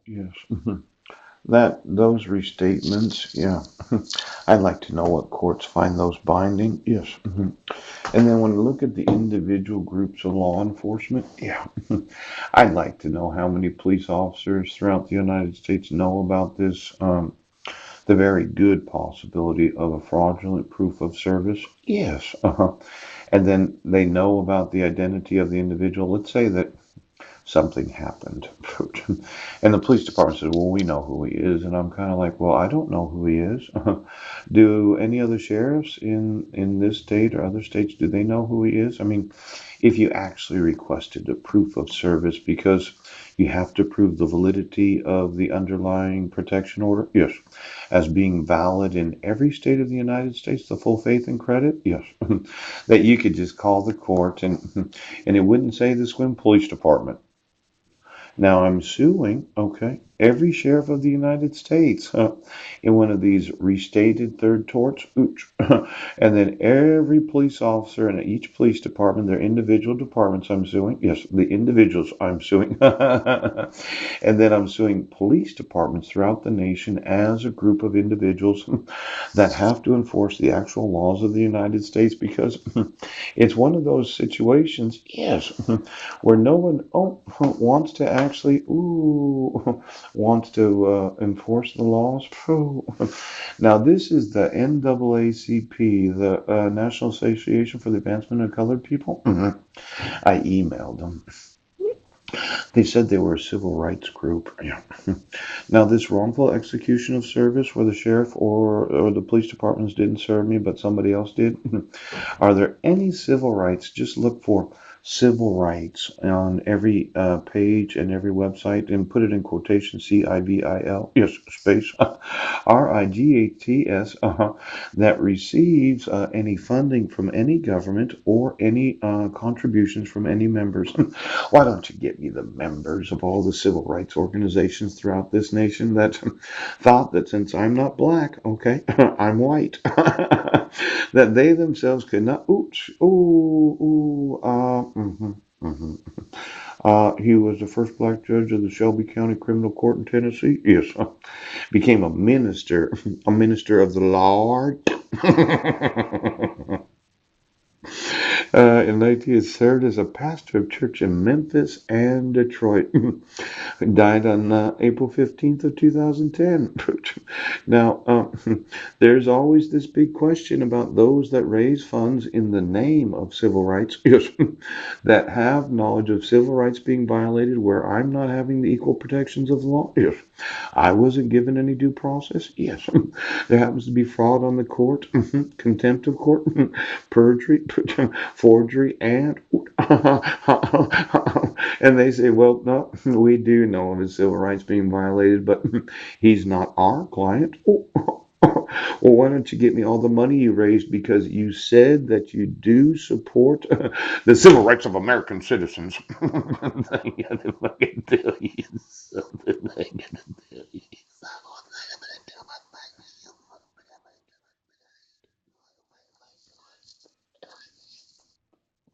Yes. That those restatements, yeah. I'd like to know what courts find those binding. Yes. And then when we look at the individual groups of law enforcement, yeah. I'd like to know how many police officers throughout the United States know about this, the very good possibility of a fraudulent proof of service. Yes. And then they know about the identity of the individual. Let's say that something happened. And the police department says, well, we know who he is. And I'm kind of like, well, I don't know who he is. Do any other sheriffs in this state or other states, do they know who he is? I mean, if you actually requested a proof of service because you have to prove the validity of the underlying protection order, yes, as being valid in every state of the United States, the full faith and credit, yes, that you could just call the court and it wouldn't say the Swim Police Department. Now I'm suing, okay, every sheriff of the United States in one of these restated third torts, ooch. And then every police officer in each police department, their individual departments, I'm suing. Yes, the individuals I'm suing. And then I'm suing police departments throughout the nation as a group of individuals that have to enforce the actual laws of the United States because it's one of those situations, yes, where no one wants to actually wants to enforce the laws. Phew. Now this is the NAACP, the National Association for the Advancement of Colored People. I emailed them. They said they were a civil rights group. Yeah. Now this wrongful execution of service where the sheriff or the police departments didn't serve me but somebody else did. Are there any civil rights? Just look for civil rights on every page and every website and put it in quotation CIVIL, yes, space RIGHTS, that receives any funding from any government or any contributions from any members. Why don't you get me the members of all the civil rights organizations throughout this nation that thought that since I'm not black, okay, I'm white, that they themselves could not, oops, he was the first black judge of the Shelby County Criminal Court in Tennessee. Yes, became a minister of the Lord. In 19, served as a pastor of church in Memphis and Detroit. Died on April 15th of 2010. Now, there's always this big question about those that raise funds in the name of civil rights, yes, that have knowledge of civil rights being violated where I'm not having the equal protections of the law. Yes. I wasn't given any due process. Yes. There happens to be fraud on the court, contempt of court, perjury, forgery, and and they say, well, no, we do know of his civil rights being violated, but he's not our client. Well, why don't you get me all the money you raised because you said that you do support the civil rights of American citizens? Yeah, they fucking do.